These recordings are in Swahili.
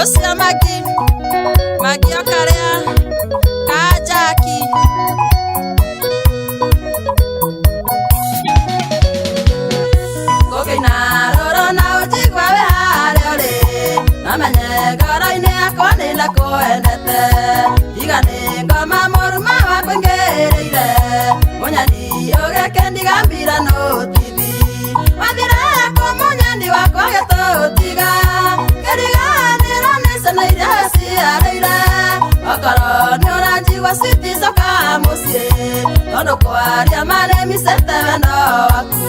Osia Magi Okarea Kajaki Kokina Roro na Ujigwa Hare Ore Namanye Garaine Akone na Koendete Igane Ngoma Moruma Wapengereire Monyani Oge Kendi Gambira no TV Wadira Komonyani Wakoge Totiga Keriga Nirone Sanairasi Areire Okoro Nyoraji Wasiti Soka Musie Tono Kwaria Mane Misete Vendo Aku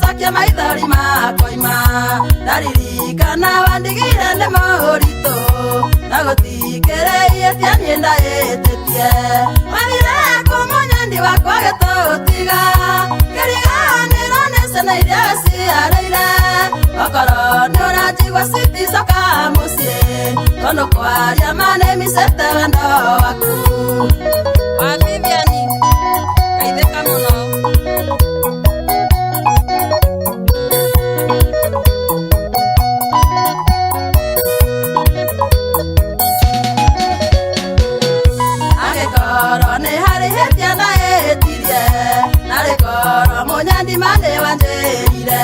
Sakia maithori makoima Daririkana wandigire nĩ mũrito Na gũtikĩrĩie tianie ndaĩtĩtie Wathire kũmũnyandi wakwa gĩtũtiga Kĩriganĩro nĩ ciana iria ciarĩire Okorwo nĩ ũranjigua citicoka mũciĩ Tondũ kwaria ma nĩ micete wendo waku Wa Viviani Geithĩka mũno Mane wanjerire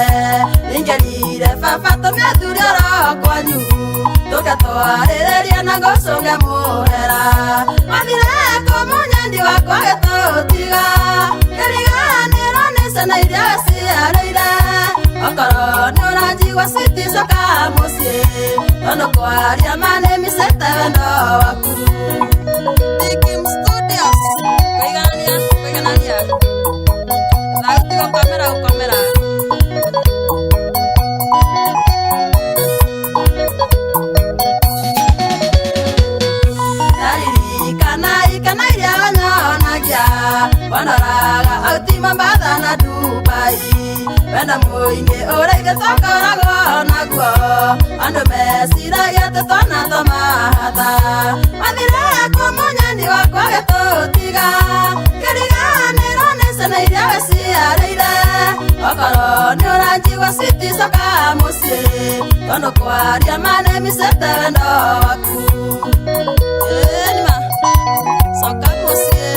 Ingerire fafato miathurioro kwanyu Tukatwarereria na gocunge muhera Wathire kũmũnyandi wakwa gĩtũtiga Kĩriganĩro nĩ ciana iria ciarĩire Okorwo nĩ ũranjigua citicoka mũciĩ Tondũ kwaria ma nĩ micete wendo waku Dikim Studios Kũiganania Nautigo kamera Ikana iria wanyonagia Wanoraga autima mbatha na Dubai Wenda mũingĩ ũraigĩtokoragwo naguo Andũ meciragia tũtwana tũmahatha Wathire kũmũnyandi wakwa gĩtũtiga Kĩriganĩro nĩ ciana iria we ciarĩire Okorwo nĩ ũranjigua citicoka mũciĩ Tondũ kwaria ma nĩ micete wendo waku Nĩma coka mũciĩ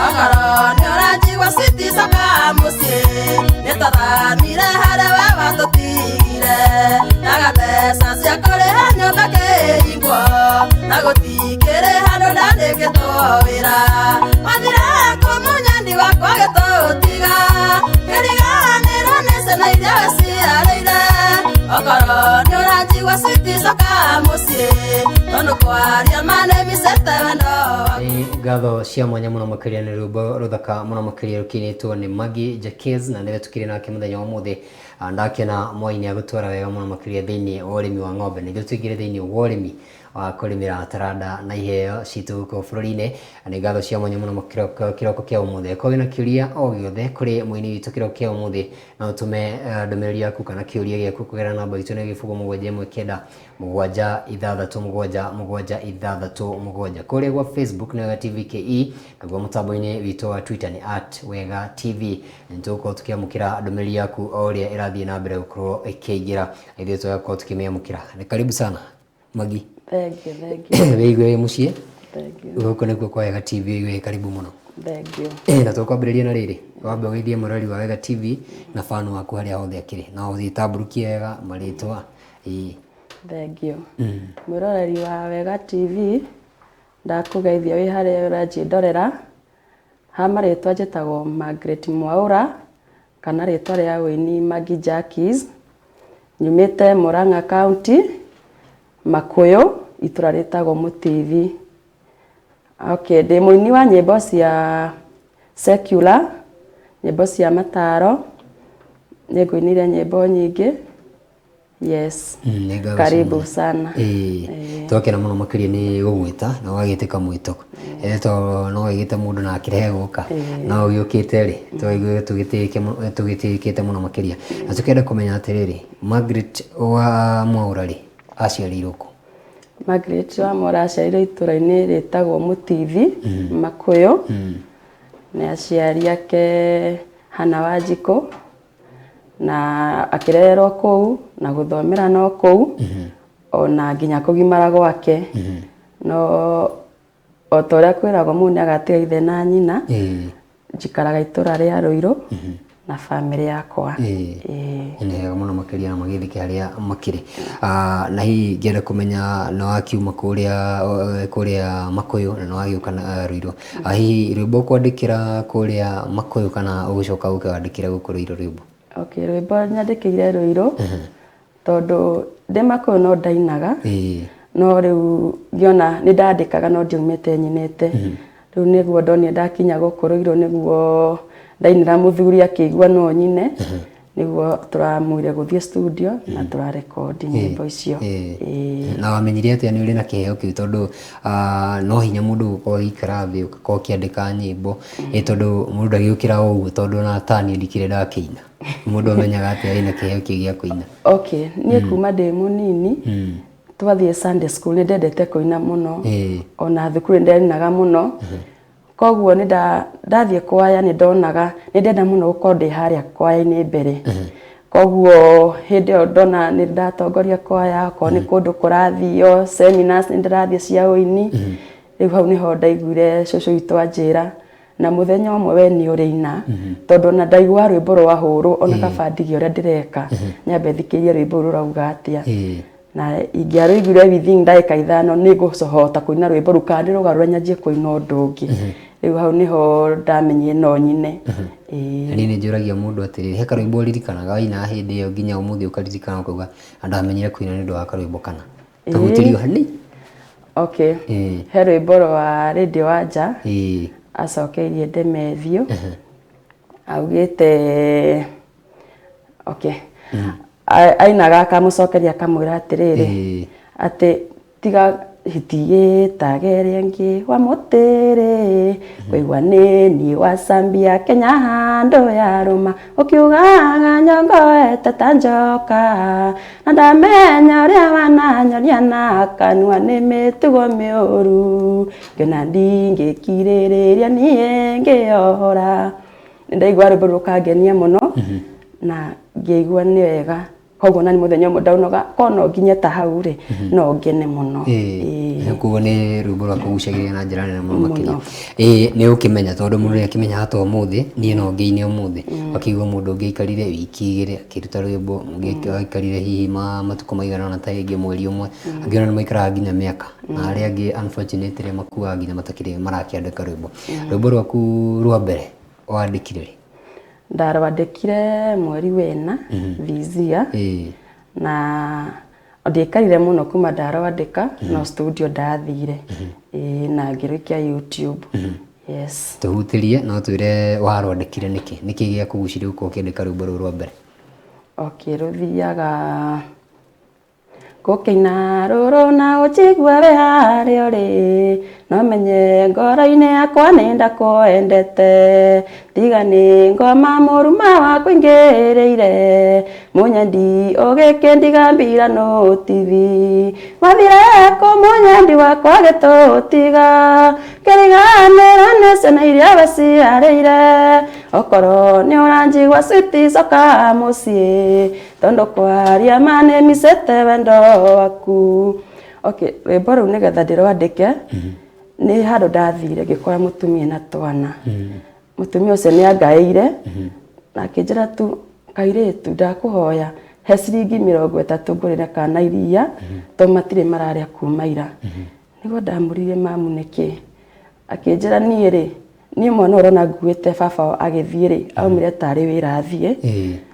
Okorwo nĩ ũranjigua citicoka mũciĩ Nĩtũthamire harĩa we watũtigire Na gabeca cia kũrĩha nyũmba kĩhingwo Na gũtikĩrĩ handũ ndandĩkĩtwo wĩra Wathire kũmũnyandi wakwa gĩtũtiga Kĩriganĩro nĩ ciana iria we ciarĩire Okorwo nĩ ũranjigua citicoka mũciĩ Tondũ kwaria ma nĩ micete wendo Ngatho cia mwanya mũno makĩria nĩ rwĩmbo rũthaka mũno makĩria rũkinĩtwo nĩ Magi Jakez na nĩwe tũkĩrĩ nake mũthenya wa ũmũthĩ ndakena Mwai agũtwara wega mũno makĩria thĩinĩ wa ũrĩmi wa ng'ombe nĩguo tũingĩre thĩinĩ wa ũrĩmi wa kũrĩmĩra taranda na iheo citũ gũkũ bũrũri-inĩ nĩ ngatho cia mwanya mũno kĩroko kĩa ũmũthĩ ko wĩna kĩũria o gĩothe kũrĩ mũini witũ kĩroko kĩa ũmũthĩ no ũtũme ndũmĩrĩri yaku kana kĩũria gĩaku kũgerera namba itũ nĩ gĩbũgũ 719 kũrĩa gwa Facebook nĩ Wega TV KE naguo mũtambo-inĩ witũ wa Twitter nĩ @Wega TV nĩtũgũkorwo tũkĩamũkĩra ndũmĩrĩri yaku o ũrĩa ĩrathiĩ na mbere gũkorwo ĩkĩingĩra ithuĩ tũgakorwo tũkĩmĩamũkĩra nĩ karibu sana Magi Thank you. Weigwe muciĩ Thank you. Gũkũ nĩkuo kwa Wega TV weigwe karibu mũno Thank you. Na tũkwambĩrĩria na rĩrĩ wambe ũgeithie mũrori wa Wega TV na fan waku harĩa hothe akĩrĩ na ũthitamburukie wega marĩtwa Thank you. Mũroreri wa Wega TV ndakũgeithia wĩ harĩa ũranjĩndorera ha marĩtwa njĩtagwo Margaret Mwaũra kana rĩtwa rĩa wĩini Magi Jakez nyumĩte Murang'a County Makuyu itũra rĩtagwo Mũtithi. Okay, ndĩ mũini wa nyĩmbo cia secular, nyĩmbo cia mataro, nĩ ngũinire nyĩmbo nyingĩ Yes. Karibu sana. Twakena muno makiria ni gugwita na wagitika mwito to no igite mundu na akirehe guka na uyukite ri twaigwe tugitikite muno makiria na tukenda kumenya atiriri Margaret wa Mwaura ri aciarirwo ku? Margaret wa Mwaura aciarirwo itũra-inĩ rĩtagwo Mũtithi Makuyu na aciari ake Hana Wanjikũ na akirererwo kũu na guthomera no kũu ona nginya kũgimara gwake no otoria kwiragwo mundu agatiga ithe na nyina njikaraga itũra rĩa Ruiru na family yakwa ni hega muno makiria na magithike haria makiri na hi ngenda kumenya no akiuma kuria Makuyu na no agiuka Ruiru hi rwimbo kwandikira kuria Makuyu kana ugucoka ukandikira guku Ruiru rwimbo? Okay, rwimbo nyandikire Ruiru tondu ndi Makuyu no ndainaga no riu ngiona ni ndandikaga no ndiumite nyinite riu niguo ndonire ndakinya guku Ruiru niguo ndainira muthuri akigua no nyine niguo turamwire guthie studio na tura record nyimbo icio na wamenyire atia ni uri na kiheo kiu tondu no hinya mundu gukorwo ikara thi ugakorwo kiandika nyimbo tondu mundu ndagiukira uguo tondu na tani ndikire ndakiina mundu amenyaga atia ina kiheo kiu gia kuina? Okay, nie kuma ndi munini twathie Sunday school ni ndendete kuina muno ona thukuru ndinaga muno koguo ni ndathie kwaya ni ndonaga ni ndenda muno gukorwo ndi haria kwaya-ini mbere koguo hindi o ndona ni ndatongoria kwaya ko ni kundu kurathio seminars ni ndirathie cia uini riu hau niho ndaiguire cucu witũ anjira na muthenya umwe we ni urina tondu na ndaigua rwimbo rwa huru ona kabandigi uria ndireka nyambe thikirie rwimbo rurauga atia na ingiaruigire within ndagika ithano ni gucohota kuina rwimbo rukandi rugarura nyanjie kuina undu ungi riu hau niho ndamenye no nyine ni njuragia mundu atiriri he karwimbo ririkanaga waina hindi iyo nginya umuthi ukaririkana kuga andamenyire kuina ni ndu wa karwimbo kana tugutirio hani? Okay, he rwimbo rwa Radio Wanja acokeirie Ndemethio augite okay ainaga akamucokeria akamwira atiriri ati tiga hitie tageria ngi wa mutere kwigwa ni wasambia Kenya handu ya ruma ukiugaga nyongoete ta njoka na ndamenya uria wananyoria na kanua ni mitugo miuru ngina ndingikiririria nie ngiohora ndaigua rwimbo rukangenia muno na ngĩigua nĩ wega koguo nani muthenya ũmwe ndaunoga kono nginya ta hau ri no ngene muno kuo ni rwimbo rwa kugucagiria na njira nene muno makiria ni ukimenya tondu mundu ni akimenya hata umuthi nie no ngiine umuthi akigua mundu ngiikarire wiki igiri akiruta rwimbo ngiikarire hihi matuko maigana na ta ingi mweri umwe angiona ni maikara nginya miaka na aria angi unfortunately makua nginya matakire marakiandika rwimbo rwaku rwa mbere wandikire ri? Ndarwandikire mweri wena Vizia na ndikarire muno kuma ndarwandika no studio ndathire na ngirikia YouTube. Yes, tuhutirie no twire warwandikire niki gia kuguciria uko kiandika rwimbo rwa mbere? Okay, ruthiaga gukina ruru na uchigua we haria uri no menye ngoro-ini yakwa ni ndakwendete tiga ni ngoma muruma wa kuingiriire munyendi ugike ndigambira no TV wathire ku munyendi wakwa gitutiga kiriganira nesena iria waciarĩire okoro ni uranjigua switi coka mucii tondu kwaria mane micete wendo waku. Okay, rwimbo rũu nigetha ndirwandike ni handu ndathire ngikora mutumia na twana mutumia ucio ni angaire na akinjira tu kairitu ndakuhoya he ciringi 30 ngurire kana iria to matire mararia kuma ira niguo ndamurire mamu niki akinjira nie ri nie mwana urona nguite baba agithie ri aumire tari wira athie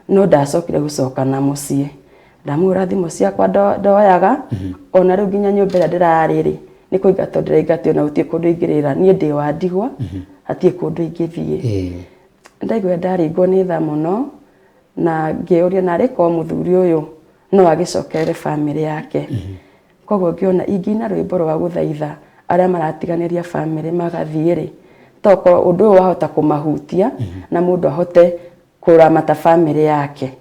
no ndacokire gucoka na mucii ndamura thimu ciakwa ndoyaga ona riu nginya nyumba ĩrĩa ndĩrarĩ rĩ nĩ kũingatwo ndĩraingatio na gũtirĩ kũndũ ingĩrĩra niĩ ndĩ wa ndigwa hatirĩ kũndũ ingĩthiĩ ndaigua ndaringwo nĩ tha mũno na ngĩũria narĩ ko mũthuri ũyũ no agicokere family yake koguo ngiona ingina rwimbo rwa guthaitha aria maratiganiria family magathiire toko undu wahota kumahutia na mundu ahote kuramata family yake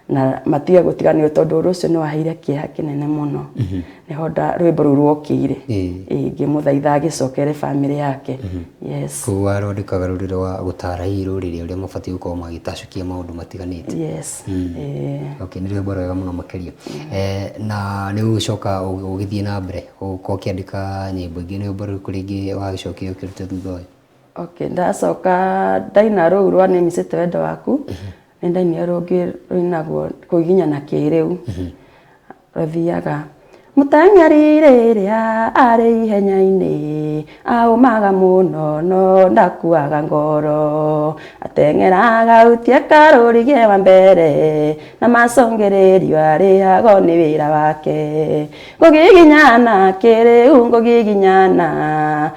na matiga gutiganio tondu undu ucio no aheire kieha kinene muno niho rwimbo ru rwokire ngimuthaitha agicokere family yake yes kuwa rondekaga ruriro wa gutara irurire uria mabati gukorwo magitacukia maundu matiganite yes okay ni rwimbo rwega muno makiria na ni ugucoka ugithie na mbere uko kiandika nyimbo ingi ni rwimbo ruriku ringi wagicokire ukirute thutha uyu okay ndacoka ndaina ruu rwa Nimicite wendo waku ni ndaina rungi ruinagwo kuginyana kiriu ruthiaga mutang'ari ria ari ihenya-ini aumaga muno no ndakuaga ngoro ateng'eraga utie karurigie wa mbere na macong'ererio arihago ni wira wake ngugiginyana kiriu ngugiginyana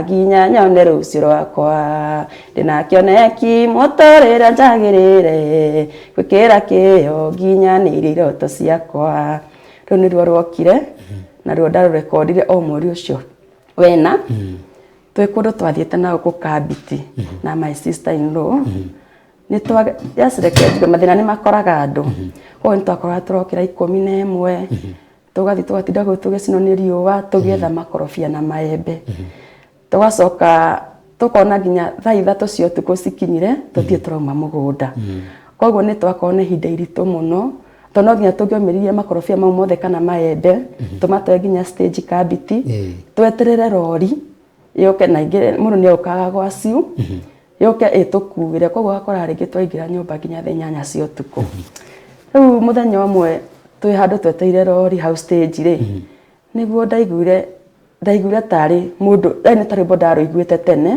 nginya nyone rucio rwakwa ndinakioneki muturire njagirire gwikira kio nginya ni iroto ciakwa riu ni ruo rwokire na ruo ndarurekondire o mweri ucio wena twi kundu twathiete nao kukambiti na my sister in law ni twa yasireke mathina ni makoraga andu o ni twakora turokira 11 tugathi tugatinda gwe tugicino ni riuwa tugietha makorofia na maembe tugacoka tukona nginya thaa 3 cio tuko cikinyire tuthie turauma mugunda koguo ni twakona ihinda iritu muno tono nginya tungiomirie makorofia mau mothe kana maembe tumatoe nginya stage kabiti tweterere rori yoke na ingire mundu ni ukaga gwaciu yoke itukuire koguo akora ringi twaingira nyumba nginya thaa 8 cia utuku riu muthenya umwe twi handu tweteire rori house stage ri niguo ndaiguire tari mundu ni tari bodaro iguite tene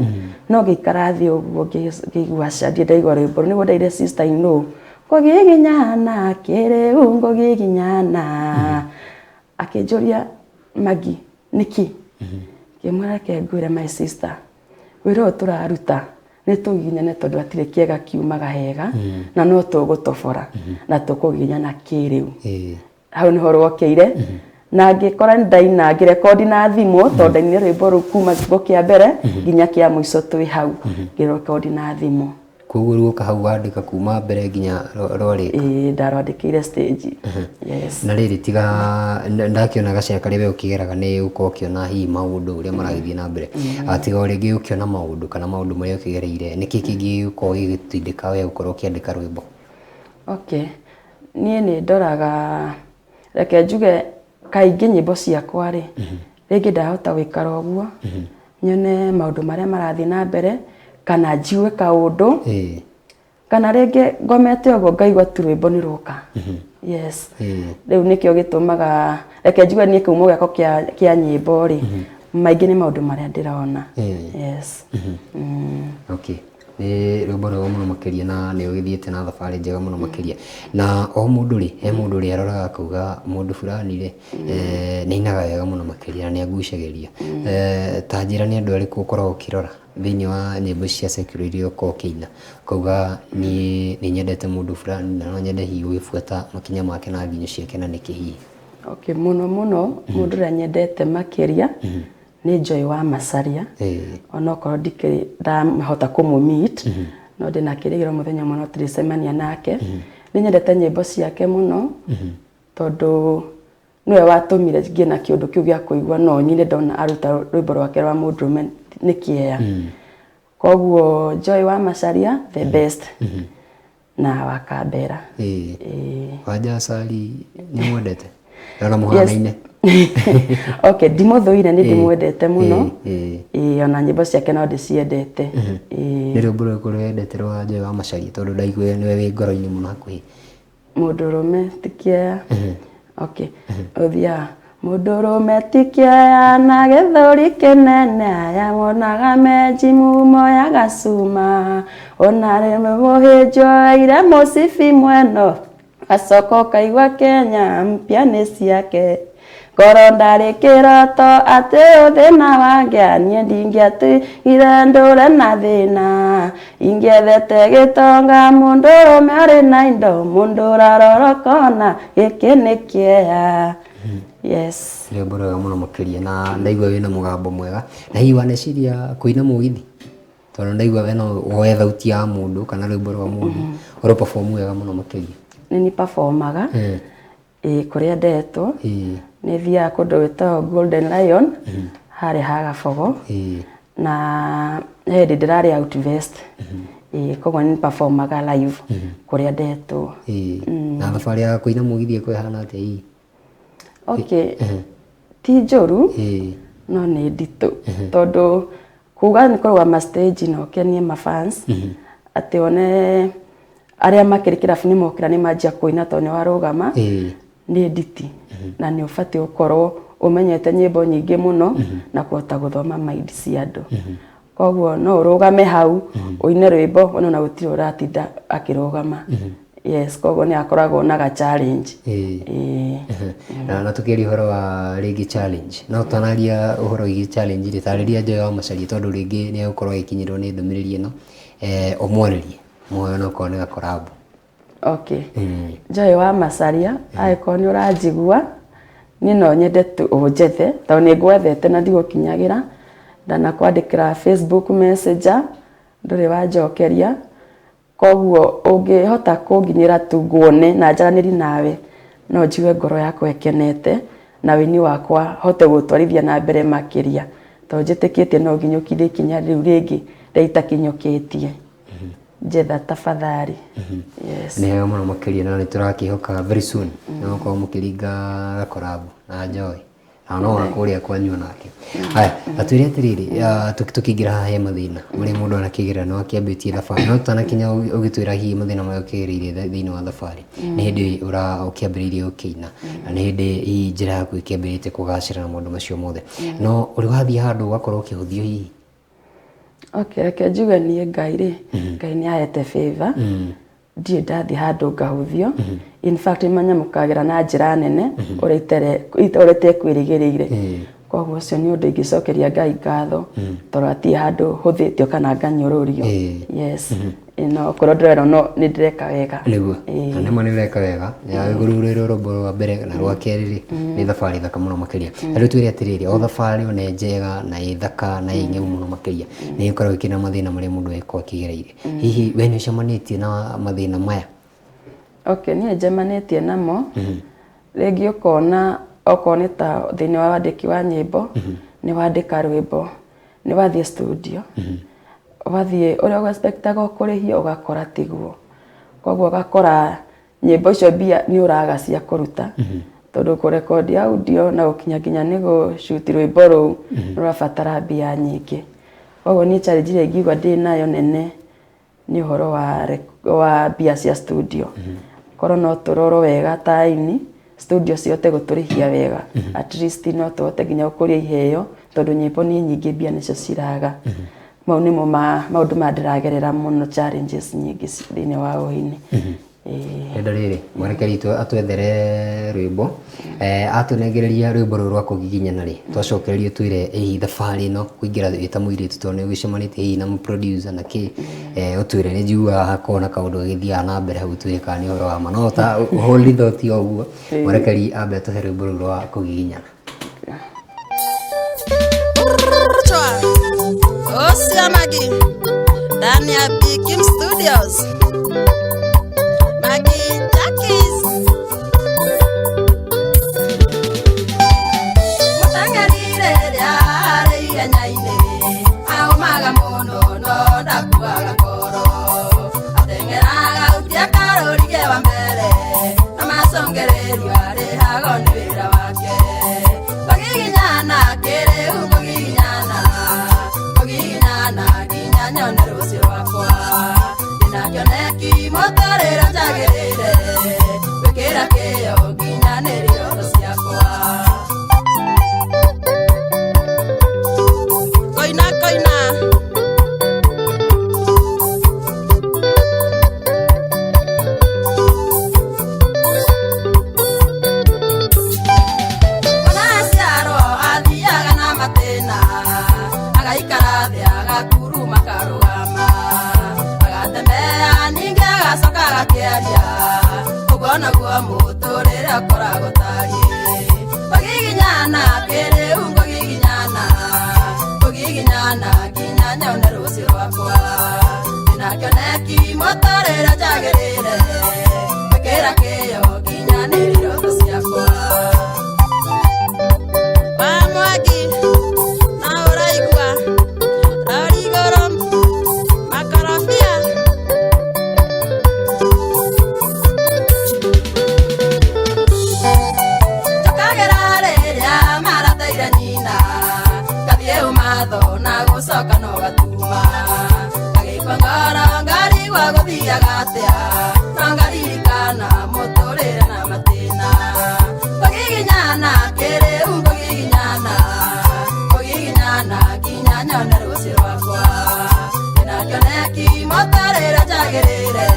no gikara thi uguo ngigua cadi ndaigua rwimbo niguo ndaire sister in law ngugiginyana kiriu ngugiginyana akinjuria Magi niki kimwira ke ngwire my sister wiro turaruta ni tugiginyane tondu atire kiega kiumaga hega na no tugutobora na tukugiginyana kiriu hau niho rwokeire na ngikora ndaina ngirekodi na thimu tondu ni rwimbo ru kuma kibo kia mbere nginya kia muico twi hau ngirekodi na thimu koguo ruoka hau wandika kuma mbere nginya rori ndarwandikire stage yes na riri tiga ndakiona gacira kari we ukigeraga ni uko ukiona hi maundu uria maragithie na mbere atiga uringi ukiona maundu kana maundu maria ukigereire niki kingi uko igitindika we ukorwo ukiandika rwimbo okay nie ni ndoraga reke njuge kaingi nyimbo ciakwa ri ringi ndahota gwikara uguo nyone maundu maria marathie na mbere kana njiwe kaundu kana ringi ngomete uguo ngaigua tu rwimbo ni ruka yes riu nikio gitumaga reke njuge nie kiumo giako kia nyimbo ri maingi ni maundu maria ndirona yes okay ni rwimbo rwa muno makiria na ni ugithiete na thabari njega muno makiria na o mundu ri mundu ri aroraga kuga mundu fulani ri ni inaga wega muno makiria na ni agucagiria ta njira ni andu ariku ukoragwo ukirora thiini wa nyimbo cia secular iria ukoragwo ukiina kuga ni nyendete mundu fulani na no nyende hihi ugibuata makinya make na nginyo ciake na niki hihi okay muno mundu ria nyendete makiria ni Joy wa Masaria ona ko ndikiri ndahota kumu-meet no ndina kirigiro muthenya muno tulicemania nake ni nyendete nyimbo ciake muno tondu niwe watumire ngie na kiundu kiu gia kuigua no nyine ndona aruta rwimbo rwake rwa Mudrume ni kiea koguo Joy wa Masaria the best na wakambera waja sali ni mwendete na muhanaine okay ndimuthuire ni ndimwendete muno ona nyimbo ciake no ndiciendete ni rwimbo ruriku rwendete rwa Joy wa Masaria tondu ndaigua niwe wi ngoro-ini muno hakuhi Mudrume tikia okay uthia Mudrume tikia na githuri kinene aya monaga menjimu moya gacuma ona rimwe muhinjo ire musibi mweno gacoko kaigua Kenya mpia ni ciake ngoro ndarĩ kĩroto atĩ ũthĩna wangĩa niĩ ndingĩatigire ndũre na thĩna ingĩethete gĩtonga mũndũ ũrũme ũrĩ na indo mũndũ ũrarorokona gĩkĩ nĩ kĩeya. Yes. Rwĩmbo rwega mũno makĩria na ndaigua wĩna mũgambo mwega na hihi waneciria kũina mũgithi tondũ ndaigua wena woe thauti ya mũndũ kana rwĩmbo rwa mũndũ ũrĩ perform wega mũno makĩria. Nĩ performaga kũrĩa ndetwo nĩ thiaga kũndũ gwĩtagwo Golden Lion harĩ Hagabogo na hĩndĩ ndĩrarĩ out west koguo nĩ performaga live kũrĩa ndetwo. Na thabarĩ ya kũina mũgithi ĩkwĩhana atĩa hihi? Okay, ti njũru no nĩ nditũ tondũ kuga nĩ kũrũgama stage na ũkenie mafans atĩ one arĩa makĩrĩ kĩrabu nĩ mokĩra nĩ manjia kũina tondũ nĩ warũgama nĩ nditi na nĩ ũbatiĩ gũkorwo ũmenyete nyĩmbo nyingĩ mũno na kũhota gũthoma mind cia andũ. Koguo no ũrũgame hau ũine rwĩmbo ona gũtirĩ ũratinda akĩrũgama. Yes, koguo nĩ akoragwo na ga challenge. Na tukĩria ũhoro wa rĩngĩ challenge no tanaria ũhoro wĩgiĩ challenge rĩtarĩria Joy wa Macharia tondũ rĩngĩ nĩ gũkorwo gĩkinyĩrwo nĩ ndũmĩrĩri ĩno ũmwonerie muoyo no korwo nĩ gakorabu. Okay. Joy wa Macharia agĩkorwo nĩ ũranjigua niĩ no nyende tu ũnjethe tondũ nĩ ngwethete na ndigũkinyagĩra ndanakwandĩkĩra Facebook Messenger ndũrĩ wanjokeria. Koguo ũngĩhota kũnginyĩra tu nguone na njaranĩri nawe no njigue ngoro yakwa ĩkenete na wĩini wakwa hote gũtwarithia na mbere makĩria tondũ njĩtĩkĩtie no nginyũkithie ikinya rĩu rĩngĩ rĩrĩa itakinyũkĩtie. Njetha tafadhali. Yes. Nĩ wega mũno makĩria na nĩ tũrakĩhoka very soon no gũkorwo mũkĩringa gakorabu na Joy na no kũrĩa kwanyu nake. Haya atwĩre atĩrĩrĩ tũkĩingĩra haha he mathĩna marĩa mũndũ anakĩgerera no akĩambĩtie thabarĩ no tũtanakinya ũgĩtwĩra hihi mathĩna marĩa ũkĩgereire thĩinĩ wa thabarĩ nĩ hĩndĩ ũkĩambĩrĩirie gũkĩina na nĩ hĩndĩ hihi njĩra yaku ĩkĩambĩrĩte kũgacĩra na maũndũ macio mothe no ũrĩ wathiĩ handũ ũgakorwo ũkĩhũthio hihi? Okay, reke njuge niĩ Ngai nĩ ahete favor ndirĩ ndathiĩ handũ ngahũthio. In fact manyamũkagĩra na njĩra nene ũrĩa itekwĩrĩgĩrĩire. Koguo ũcio nĩ ũndũ ingĩcokeria Ngai ngatho tondũ atirĩ handũ hũthĩtio kana nganyũrũrio. Yes. No korwo ndĩrerwo no nĩ ndĩreka wega. Nĩguo na nĩma nĩ ũreka wega gũrũrĩrwo rwĩmbo rwa mbere na rwa kerĩ nĩ thabarĩ thaka mũno makĩria. Rĩu twĩre atĩrĩrĩ o thabarĩ o nĩ njega na ĩ thaka na ĩ ng'emu mũno makĩria nĩ ĩkoragwo ĩkĩrĩ na mathĩna marĩa mũndũ agĩkorwo akĩgereire. Hihi we nĩ ũcemanĩtie na mathĩna maya? Okay, niĩ njemanĩtie namo rĩngĩ ũkona okorwo nĩ ta thĩinĩ wa wandĩki wa nyĩmbo nĩ wandĩka rwĩmbo nĩ wathiĩ studio wathiĩ ũrĩa ũgũexpectaga kũrĩhio ũgakora tiguo. Koguo ũgakora nyĩmbo icio mbia nĩ ũraga cia kũruta tondũ kũrekodi audio na gũkinya nginya nĩ gũshuti rwĩmbo rũu rũrabatara mbia nyingĩ. Koguo niĩ challenge ĩrĩa ingĩigua ndĩ nayo nene nĩ ũhoro wa mbia cia studio. Korwo no tũrorwo wega taĩni studio cihote gũtũrĩhia wega at least no tũhote nginya gũkũria iheo tondũ nyĩmbo nĩ nyingĩ mbia nĩcio ciraga. Mau nĩmo maũndũ mandĩragerera mũno challenges nyingĩ thĩinĩ wa ũhĩini. Hĩndĩ rĩrĩ mwerekeri atwethere rwĩmbo atũnengereria rwĩmbo rũrũ rwa kũgiginyana rĩ twacokererie twĩre hihi thabarĩ ĩno kũingĩra wĩta mũirĩtu tondũ nĩ ũgĩcemanĩtie hihi na producer na kĩ ũtwĩre nĩ njiugaga hakorwo na kaũndũ gagĩthiaga na mbere hau twĩre kana nĩ ũhoro wa ma no ta hold thought o ũguo mwerekeri ambe atũhe rwĩmbo rũrũ rwa kũgiginyana. Osia Magi ndani ya Big Kim Studios. Magi Jackies mutangarire rĩarĩire nyainĩ aumaga mũno no ndakuaga ngoro ateng'eraga utia karũrige wa mbere na macũngĩrĩrio arĩhagwo nĩ wĩra wake kũgiginyana kĩrĩu kũgiginyana nginya nyone rũciũ rwakwa ndĩna kĩoneki mũtũrĩre njagĩrĩire wona gwa muturire akorago tari Ogiginyana kere ungo giginyana Ogiginyana kinyanya one rusi rwakwa Nakioneki motorera jagerere Bekera keyo kinyaniriro tosiakwa Wamwagi na uraigua Arigoro makarafia Tokagerare marateire nyina Kathie umatho na gucoka no gatuma Agipangara ngari wa guthia gatia Nangaririkana muturire na matina Ogiginyana kere ungogiginyana Ogiginyana kinyanya one rusi rwakwa Nakioneki motorera jagerere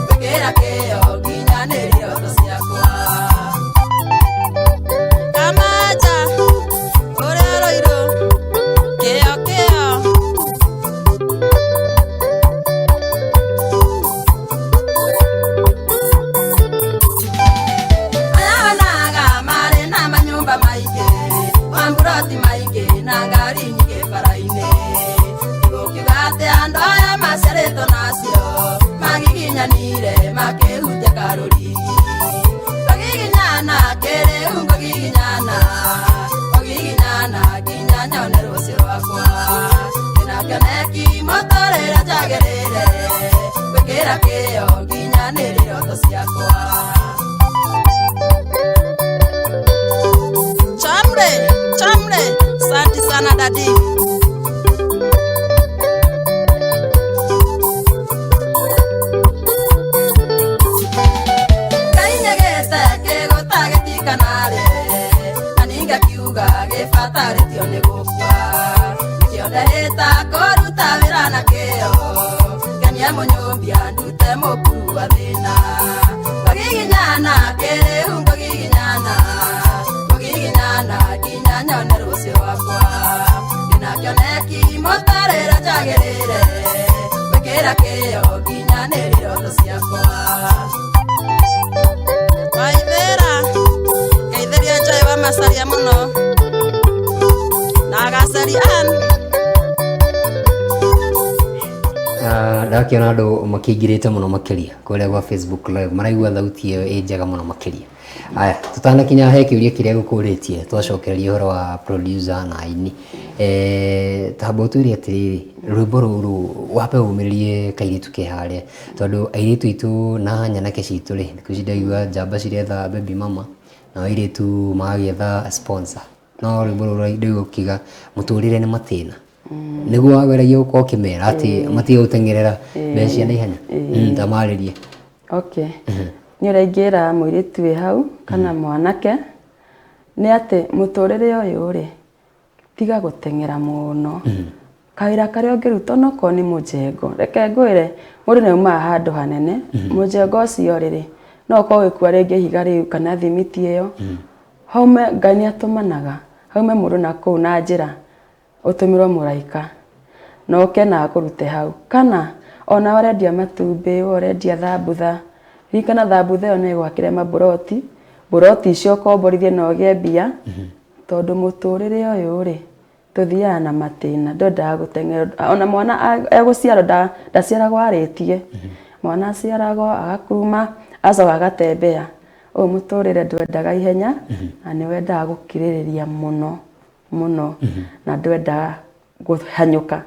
Bekera keyo kinyaniriro tosiakwa Kamaja Oreroiro Keyo keyo Ayawanaga mare na manyumba maige Wamburoti maige na ngari nyingi baraine Igukigate andoya masereto nasio Magiginyanire makehute karori Ogiginyana kere ungogiginyana Ogiginyana kinyanya one rusi rwakwa Nakioneki motorera jagerere Bekera keyo kinyaniriro tosiakwa Chamre, santi sana dadi Kainyegete kegotagetika nare Aninga kiuga gefatarĩtio nĩ gũkua Kĩondehĩta kũruta wĩra na kĩo Ngania mũnyũmbia ndute mũkuru wa thĩna Ogiginyana kĩrĩu ngogiginyana Ogiginyana kinyanya one rusi rwakwa Nakioneki motorera jagerere Bekera kĩyo kinyanĩriro tosiakwa Waithera Geithĩria Joy wa macaria mũno Na agacaria ndakiona andu makingirite muno makiria kuria gwa Facebook live maraigua thauti iyo ĩ njega muno makiria. Aya tutanakinya he kiuria kiria gukuritie twacokereria uhoro wa producer na aini tamba tuirie atiriri rwimbo ruru wape umiririe kairitu ke haria tondu airitu itu na nyanake citu ri ndikucindaigua njamba ciretha baby mama na airitu magietha sponsor no rwimbo ruru ndio kiga muturire ni matina niguo wageragia gukorwo kimera ati matiga gutengerera mbeca na ihenya tamaririe. Okay ni urengira muiritu wi hau kana mwanake ni ati muturire uyu ri tiga gutengera muno kawira karia ungiruta no ko ni mujengo reke ngwire mundu ni uma handu hanene mujengo ucio riri no ko wikua ringi higa riu kana thimiti iyo haume Ngai atumanaga haume mundu na kuu na njira utumirwo muraika no kena kurute hau kana ona warendia matumbi warendia thambutha rikana thambutha yo ne gwakire maburoti icio komborithie no ge mbia tondu muturire uyu ri tuthiana na matina ndoda gutengera ona mwana eguciara ndaciaragwo aritie mwana aciaragwo agakuruma acoka agatembea o muturire ndwendaga ihenya na ni wendaga gukiririria muno na ndwendaga guhanyuka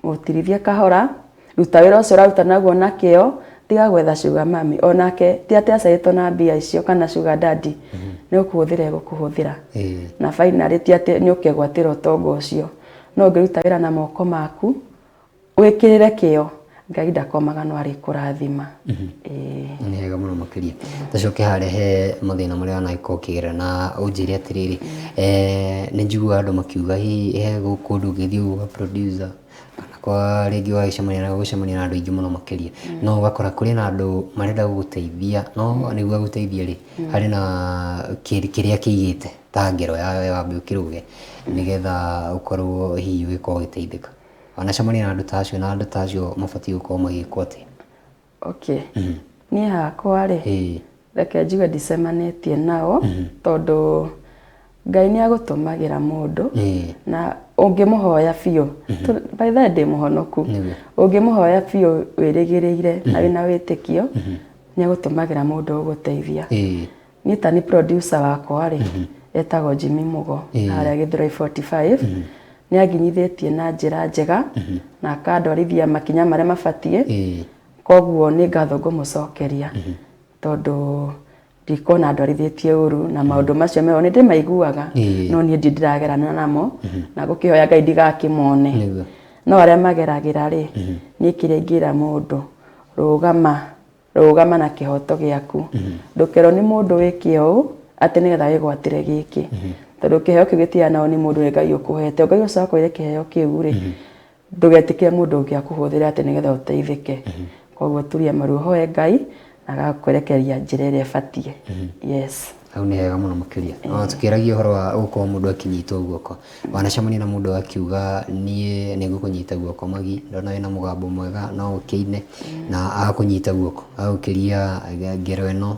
mutirithie kahora ruta wira ucio raruta naguo na kio tiga gwetha sugar mami onake ti ati acaitwo na mbia icio kana sugar daddy ni ukuhuthira gukuhuthira na finally ti ati ni ukegwatira utongo ucio no ngiruta wira na moko maku wikirire kio Ngai ndakomaga no ari kurathima ni hega muno makiria tacoke haria he mathina maria naiko kigera na unjiri atiriri ni njigua andu makiuga he gukundu githii uga producer kana kwa ringi wa gucemania na andu ingi muno makiria no ugakora kuri na andu marenda guguteithia no niguo guteithia ri hari na kiria kiigite ta ngero yawe wambe ukiruge nigetha ukorwo hihi wiko giteithika wanacemania na andu ta acio na andu ta acio mabatiĩ gukorwo magĩkwo atĩa. Okay niĩ hakwa rĩ reke njuge ndicemanĩtie nao tondũ Ngai nĩ agũtũmagĩra mũndũ na ũngĩmũhoya biũ by the way ndĩ mũhonoku ũngĩmũhoya biũ wĩrĩgĩrĩire na wĩna wĩtĩkio nĩ agũtũmagĩra mũndũ ũgũteithia niĩ ta nĩ producer wakwa rĩ etagwo Jimmy Mugo harĩa Gĩthũrai 45 nĩ anginyithĩtie na njĩra njega na akandwarithia makinya marĩa mabatiĩ koguo nĩ ngatho ngũmũcokeria tondũ ndikona ndwarithĩtie ũru na maũndũ macio meo nĩ ndĩmaiguaga no niĩ ndiragerana namo na gũkĩhoya Ngai ndigakĩmone no arĩa mageragĩra rĩ niĩ kĩrĩa ingĩra mũndũ rũgama na kĩhoto gĩaku ndũkerwo nĩ mũndũ wĩkĩo atĩ nĩgetha wĩgwatĩre gĩkĩ tondũ kĩheo kĩu gĩtianao nĩ mũndũ Ngai ũkũhete Ngai ũcokoire kĩheo kĩu rĩ ndũgetĩkĩre mũndũ ũngĩ akũhũthĩre atĩ nĩgetha ũteithĩke koguo turia maru hoye Ngai agakwerekeria njĩra ĩrĩa ĩbatiĩ yes hau nĩ hega mũno makĩria no tukĩragia ũhoro wa gũkorwo mũndũ akĩnyitwo guoko wanacemania na mũndũ akiuga niĩ nĩ ngũkũnyita guoko Magi ndona wĩna mũgambo mwega no ũkĩine na agakũnyita guoko agũkĩria ngero ĩno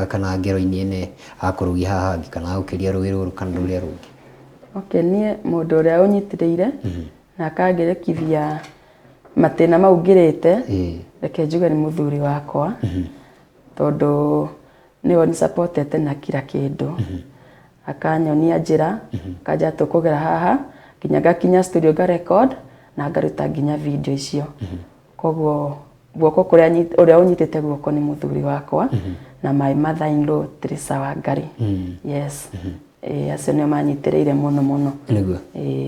kana ngero-inĩ ĩne akũrũgia haha hangĩ kana agũkĩria rũĩ rũrũ kana rũrĩa rũngĩ okay niĩ mũndũ ũrĩa ũnyitĩrĩire na akangĩrekithia matĩna mau ngĩrĩte reke njuge nĩ mũthuri wakwa tondũ nĩwe ni supportete na kila kĩndũ akanyonia njĩra kanja tũkũgera haha nginya ngakinya studio ga record na ngaruta nginya video icio koguo guoko kũrĩa ũrĩa ũnyitĩte guoko nĩ mũthuri wakwa na my mother in law Teresa Wangari yes acio nĩo manyitĩrĩire mũno nĩguo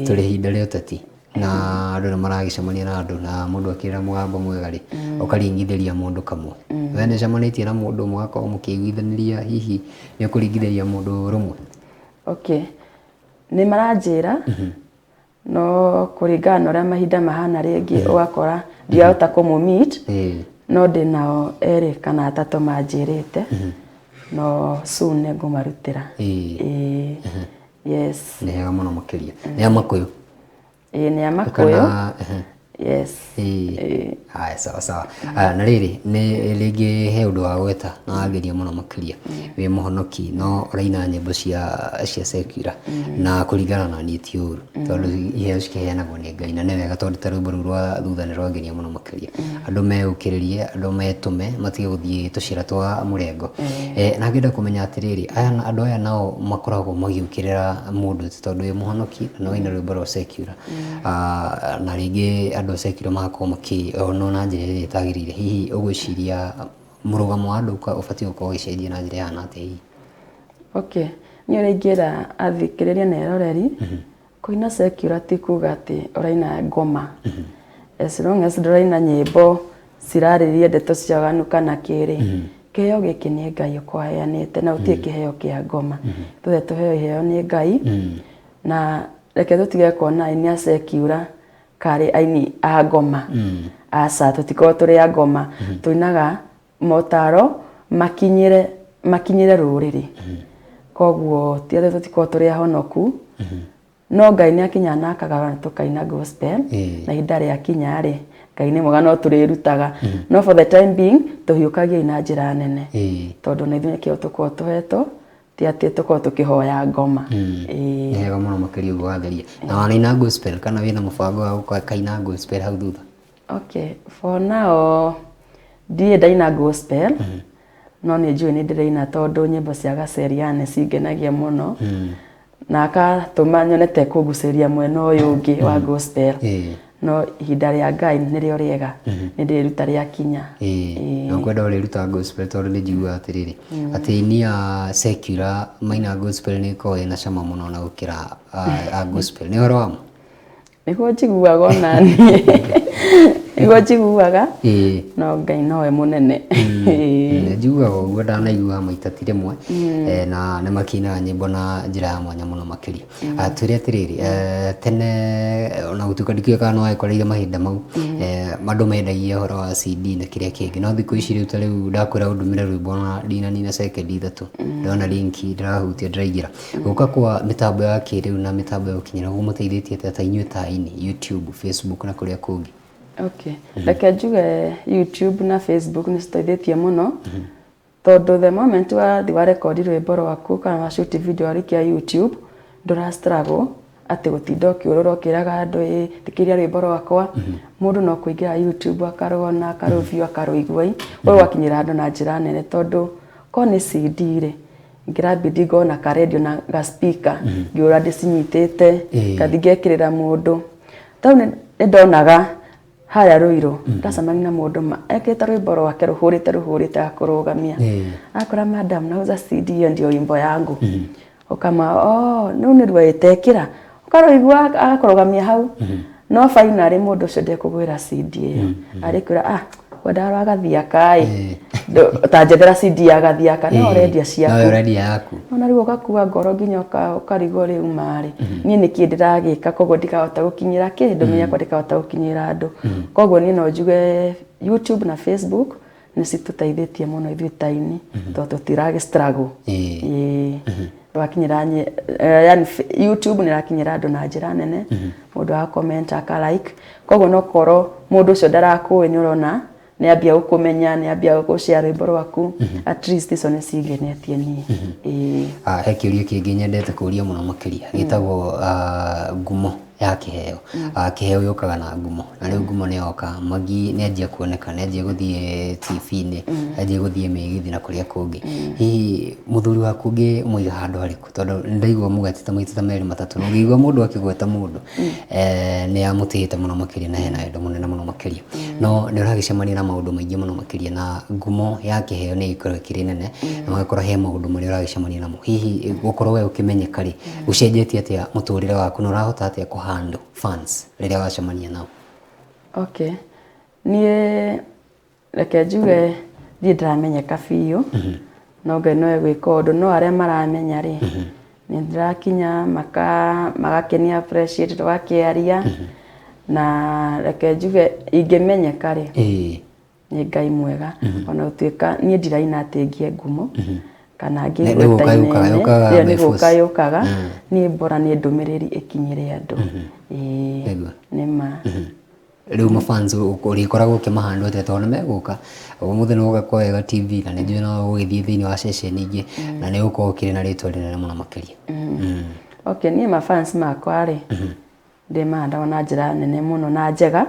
tũrĩ ihinda rĩa ũteti na andũ nĩ maragĩcemania na andũ na mũndũ akĩra mũgambo mwega rĩ ũkaringithĩria mũndũ kamwe we nĩ cemanĩtie na mũndũ mũgakorwo mũkĩiguithanĩria hihi nĩ ũkũringithĩria mũndũ rũmwe okay nĩ maranjĩra no kũringana na ũrĩa mahinda mahana rĩngĩ ũgakora ndiahota kũmũ-meet no ndĩ nao erĩ kana atatũ manjĩrĩte no soon nĩ ngũmarutĩra yes nĩ hega mũno makĩria nĩ amakũyũ nĩ amakũyũ yes haya sawa na rĩrĩ nĩ rĩngĩ he ũndũ wa gweta na wageria mũno makĩria wĩ mũhonoki no ũraina nyĩmbo cia secular na kũringana na niĩ ti ũru tondũ iheo cikĩheanagwo nĩ Ngai na nĩ wega tondũ ta rwĩmbo rũu rwa thutha nĩ rwangenia mũno makĩria andũ meũkĩrĩrie andũ metũme matige gũthiĩ tũcĩra twa mũrengo na ngĩenda kũmenya atĩrĩrĩ andũ aya nao makoragwo magĩũkĩrĩra mũndũ tondũ wĩ mũhonoki na wĩna rwĩmbo rwa secular na rĩngĩ andũ secular magakorwo makĩonwo na njĩra ĩrĩa ĩtagĩrĩire hihi ũgwĩciria mũrũgamo wa andũ ũbatiĩ gũkorwo ũgĩcenjia na njĩra ĩhana atĩa hihi okay niĩ ũrĩa ingĩra athikĩrĩria na eroreri kũina secular ti kuga atĩ ũraina ngoma as long as ndũraina nyĩmbo cirarĩrĩria ndeto cia waganu kana kĩrĩ kĩheo gĩkĩ nĩ Ngai ũkũheanĩte na gũtirĩ kĩheo kĩa ngoma tũthe tũheo iheo nĩ Ngai na reke tũtige kuona aini a secular karĩ aini a ngoma aca tũtikorwo tũrĩ a ngoma tũinaga motaro makinyĩre rũrĩrĩ koguo ti atĩ tũtikorwo tũrĩ ahonoku no Ngai nĩ akinya na akagara tũkaina gospel na ihinda rĩakinya rĩ Ngai nĩ mwega no tũrĩrutaga no for the time being tũhiũkagia na njĩra nene tondũ na ithuĩ kĩo tũkorwo tũhetwo ti atĩ tũkorwo tũkĩhoya ngoma nĩ hega mũno makĩria ũguo watheria na wanaina gospel kana wĩna mũbango wa gũkaina gospel hau thutha okay for now ndiĩ ndaina gospel no nĩ njũĩ nĩ ndĩraina tondũ nyĩmbo cia Gaceriane cingenagia mũno na akatũma nyonete kũgucĩria mwena ũyũ ũngĩ wa gospel no ihinda rĩa Ngai nĩrĩo rĩega nĩ ndĩruta rĩakinya na ngwenda ũrĩruta gospel tondũ nĩ njiguaga atĩrĩrĩ atĩ aini a secular maina gospel nĩ ĩkoragwo ĩna cama mũno na gũkĩra a gospel nĩ ũhoro wa ma nĩguo njiguaga ona niĩ nĩguo njiguaga no Ngai nowe mũnene njiguaga ũguo ndanaigua maita ti rĩmwe na nĩ makĩinaga nyĩmbo na njĩra ya mwanya mũno makĩria tũrĩ atĩrĩrĩ tene ona gũtuĩka ndikĩũĩ kana no wagĩkoreire mahinda mau andũ mendagia ũhoro wa CD na kĩrĩa kĩngĩ no thikũ ici rĩu ta rĩu ndakwĩra ũndũmĩre rwĩmbo na ndinanina sekendi ithatũ ndona linki ndĩrahutia ndĩraingĩra gũka kwa mĩtambo ya kĩrĩu na mĩtambo ya ũkinyĩra gũmũteithĩtie ta inyuĩ ta aini YouTube Facebook na kũrĩa kũngĩ Okay. Reke njuge YouTube na Facebook nĩ citeithĩtie mũno. Tondũ the moment wathi wa record rwĩmbo rwaku kana wa shoot video arikia YouTube ndũra struggle atĩ gũtinda ũkĩũrũra ũkĩraga andũ thikĩria rwĩmbo rwakwa. Mũndũ no kũingĩra YouTube akarũona akarũview akarũigua ũrĩa wakinyĩra andũ na njĩra nene tondũ ko nĩ CD rĩ ngirabidi ngona ka radio na ga speaker ngĩũra ndĩcinyitĩte kathi ngekĩrĩra mũndũ tau nĩ ndonaga harĩa Ruiru ndacemania na mũndũ ekĩte rwĩmbo rwake rũhũrĩte akũrũgamia akora madam nauza CD hiyo ndio wimbo yangu ukama nĩu nĩ rwĩtekĩra ukarũigua akũrũgamia hau no finally mũndũ ũcio ndekũgwĩra CD ĩyo arĩkwĩra wenda agathiaka tanjethera CD agathiaka no already ciaku ona rĩu ũgakua ngoro nginya ũkarigwo rĩu marĩ niĩ nĩkĩ ndĩragĩka koguo ndikahota gũkinyĩra kĩndũ yakwa ndikahota gũkinyĩra andũ koguo niĩ no njuge YouTube na Facebook nĩ citũteithĩtie mũno ithuĩ taini tondũ tũtiragĩ struggle wakinyĩra yani YouTube nĩ rakinyĩra andũ na njĩra nene mũndũ wa comment aka like koguo no korwo mũndũ ũcio ndarakũĩ nĩ ũrona nĩ ambia gũkũmenya nĩ ambia gũshare rwĩmbo rwaku at least icio nĩ cingenetie niĩ he kĩũria kĩngĩ nyendete kũria mũno makĩria gĩtagwo ngumo ya kĩheo kĩheo yũkaga na ngumo na rĩu ngumo nĩ yoka Magi nĩ anjia kuoneka nĩ anjia gũthiĩ TV-inĩ anjia gũthiĩ mĩgithi na kũrĩa kũngĩ hihi mũthuri waku ũngĩ mũiga handũ harĩkũ tondũ ndaigua mũgatĩte maita ta merĩ matatũ na ũngĩigua mũndũ akĩgweta mũndũ nĩ amũtĩĩte mũno makĩria na hena wendo mũnene mũno makĩria no nĩ ũragĩcemania na maũndũ maingĩ mũno makĩria na ngumo ya kĩheo nĩ ĩkoragwo ĩkĩrĩ nene na magakorwo he maũndũ marĩa ũragĩcemania namo hihi gũkorwo we ũkĩmenyeka rĩ ũcenjetie atĩa mũtũrĩre waku na ũrahota atĩa handle fans rĩrĩa wacemania nao okay niĩ reke njuge thiĩ ndĩramenyeka biũ no Ngai nowe gwĩka ũndũ no arĩa maramenya rĩ nĩ ndĩrakinya magakenia appreciate twakĩaria na reke njuge ingĩmenyeka rĩ nĩ Ngai mwega ona gũtuĩka niĩ ndiraina atĩ ngie ngumo kana ngĩgweta-inĩ nĩ gũkayũkaga nĩ mbora nĩ ndũmĩrĩri ĩkinyĩre andũ nĩma rĩu mafans ũrĩkoragwo ũkĩmahandwo atĩa tondũ megũka ũmũthĩ nĩ ũgakora wega TV na nĩ njũĩ no ũgĩthiĩ thĩinĩ wa ceceni ingĩ na nĩ ũgũkorwo ũkĩrĩ na rĩtwa rĩnene mũno makĩria okay niĩ mafans makwa rĩ ndĩmahandaga na njĩra nene mũno na njega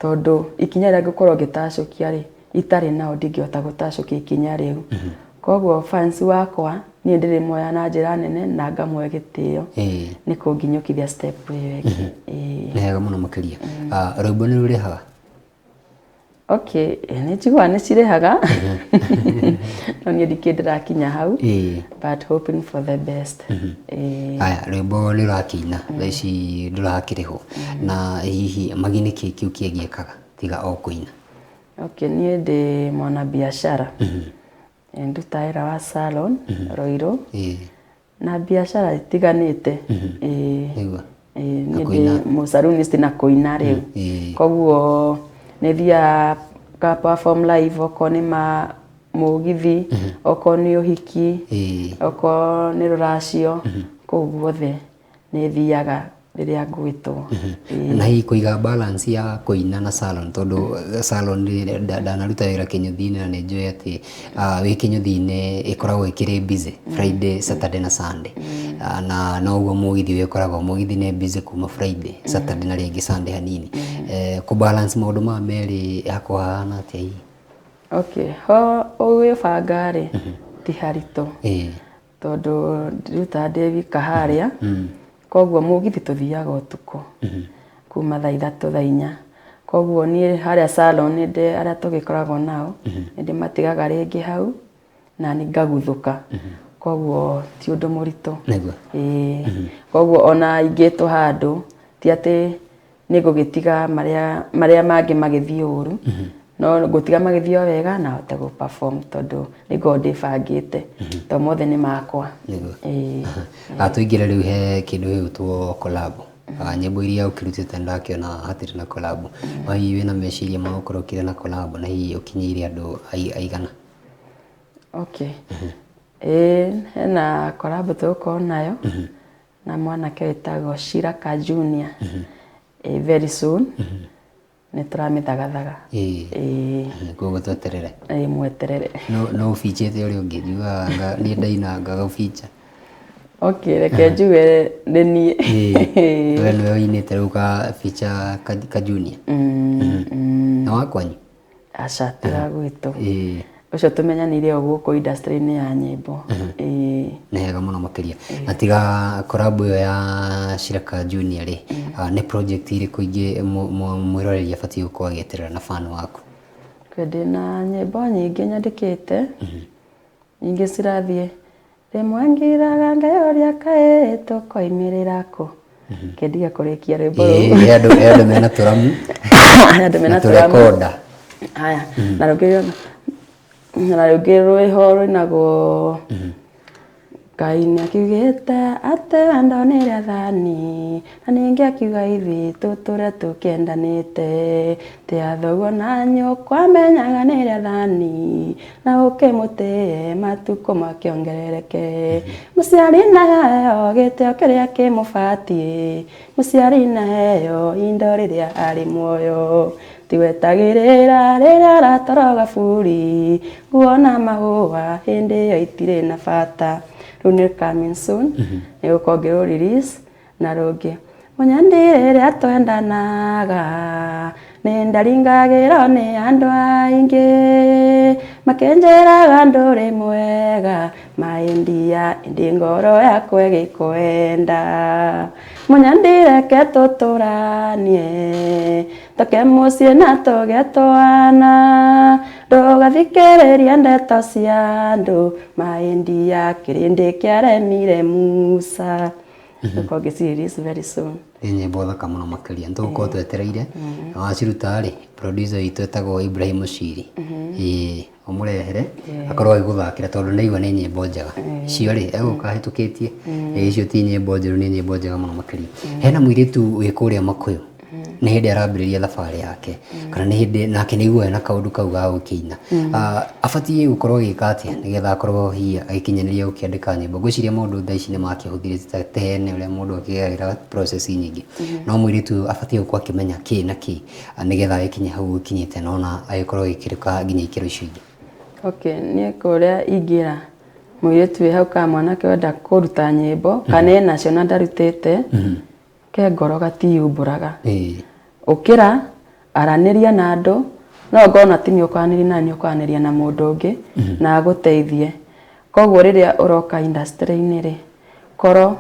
tondũ ikinya rĩrĩa ngũkorwo ngĩtacũkia rĩ itarĩ nao ndingĩhota gũtacũkia ikinya rĩu koguo fans wakwa niĩ ndĩrĩ moya na njĩra nene na ngamwe gĩtĩo nĩ kũnginyũkithia step ĩyo nĩ hega mũno makĩria rwĩmbo nĩ rũrĩhaga okay nĩ njiguaga nĩ cirĩhaga no niĩ ndikĩ ndĩrakinya hau but hoping for the best aya rwĩmbo nĩ ũrakĩina thaa ici ndũrakĩrĩhwo na hihi Magi nĩkĩ kĩu kĩngĩkaga tiga o kũina okay niĩ ndĩ mwana biashara nduta wĩra wa salon Ruiru na biashara itiganĩte niĩ ndĩ mũcarunist na kũina rĩu koguo nĩ thiaga ka perform live okorwo nĩ mũgithi okorwo nĩ ũhiki okorwo nĩ rũracio kũu guothe nĩ thiaga rĩrĩa ngwĩtwo na hihi kũiga balance ya kũina na salon tondũ salon ndanaruta wĩra kĩnyũthi-inĩ na nĩ njũĩ atĩ wĩ kĩnyũthi-inĩ ĩkoragwo ĩkĩrĩ busy Friday Saturday na Sunday na noguo mũgithi wĩkoragwo mũgithi nĩ busy kuma Friday Saturday na rĩngĩ Sunday hanini kũbalance maũndũ maya merĩ yakwa hana atĩa hihi okay ho ũgĩbanga rĩ ti haritũ tondũ ndĩrutaga ndĩ wika harĩa koguo mũgithi tũthiaga ũtukũ kuma thaa 3 thaa 4 koguo niĩ harĩa salon nĩ arĩa tũgĩkoragwo nao nĩ ndĩmatigaga rĩngĩ hau na nĩ ngaguthũka koguo ti ũndũ mũritũ koguo ona ingĩtwo handũ ti atĩ nĩ ngũgĩtiga marĩa mangĩ magĩthiĩ ũru no ngũtiga magĩthiĩ wega na hote gũ perform tondũ nĩ ngoragwo ndĩbangĩte tondũ mothe nĩ makwa tũingĩre rĩu he kĩndũ gĩgũtwo collab nyĩmbo iria ũkĩrutĩte ndakĩona hatirĩ na collab hihi wĩna meciria ma gũkorwo ũkĩrĩ na collab na hihi ũkinyĩire andũ aigana okay hena collab tũgũkorwo nayo na mwanake wĩtagwo Shiraka Junior very soon nĩ tũramĩthagathaga koguo tweterere mweterere no ũbichĩte ũrĩa ũngĩ njugaga niĩ ndainanga gũbicha reke njuge nĩ niĩ we nĩwe ũinĩte rĩu kabicha ka junior na wakwanyu aca tiga gwitũ ucio tumenyanire o gũkũ industry-inĩ ya nyĩmbo nĩ hega mũno makĩria na tiga collab ĩyo ya Shiraka Junior rĩ nĩ project irĩkũ ingĩ mwĩroreri abatiĩ gũkorwo agĩeterera na fan waku ndĩna nyĩmbo nyingĩ nyandĩkĩte nyingĩ cirathiĩ rĩmwe ngiraga ngayoria kaĩ tũkoimĩrĩra kũ kĩndiga kũrĩkia rwĩmbo rũu andũ mena tũramu na tũrekonda haya na rũngĩ rwĩho rwĩnagwo Ngai nĩakiugĩte atĩ wendo nĩ rĩathani na ningĩ akiuga ithuĩ tũtũre tũkĩendanĩte tia thoguo na nyũkwa menyaga nĩ rĩathani na ũkĩmũtĩe matukũ makĩongerereke mũciari naheo gĩtĩo kĩrĩa kĩmũbatiĩ mũciari naheo indo rĩrĩa arĩ muoyo tiwetagĩrĩra rĩrĩa aratoroga buri nguo na mahũa hĩndĩ ĩyo itirĩ na bata rĩu nĩ coming soon nĩ gũkorwo ngĩrũ release na rũngĩ mũnyandi rĩrĩa twendanaga nĩ ndaringagĩrwo nĩ andũ aingĩ makĩnjĩraga ndũrĩ mwega maindia indi ngoro yakwa ĩgĩkwenda mũnyandi reke tũtũranie toke mũciĩ na tũgĩe twana ndũgathikĩrĩria ndeto cia andũ maindia kĩrĩndĩ kĩaremire Musa gũkorwo ngĩcirelease very soon nĩ nyĩmbo thaka mũno makĩria nĩtũgũkorwo twetereire na waciruta rĩ producer witũ etagwo Ibrahim Mushiri ũmũrehere akorwo agĩgũthakĩra tondũ ndaigua nĩ nyĩmbo njega icio rĩ egũka hĩtũkĩtie icio ti nyĩmbo njerũ nĩ nyĩmbo njega mũno makĩria hena mũirĩtu wĩ kũrĩa Makuyu nĩ hĩndĩ arambĩrĩria thabarĩ yake kana nĩ hĩndĩ nake nĩiguaga na kaũndũ kau ga gũkĩina abatiĩ gũkorwo agĩka atĩa nĩgetha akorwo hihi agĩkinyanĩria gũkĩandĩka nyĩmbo ngwĩciria maũndũ thaa ici nĩ makĩhũthĩrĩte tene ũrĩa mũndũ akĩgagĩra process nyingĩ no mũirĩtu abatiĩ gũkorwo akĩmenya kĩ na kĩ nĩgetha agĩkinye hau gũkinyĩte na ona agĩkorwo agĩkĩrĩka nginya ikĩro icio ingĩ niĩ kũrĩa ingĩra mũirĩtu wĩ hau ka mwanake wenda kũruta nyĩmbo kana enacio na ndarutĩte ke ngoro gatiyumbũraga ũkĩra aranĩria na andũ no ngona ti nĩ ũkwanĩria na nĩ ũkwanĩria na mũndũ ũngĩ na agũteithie koguo rĩrĩa ũroka industry-inĩ rĩ korwo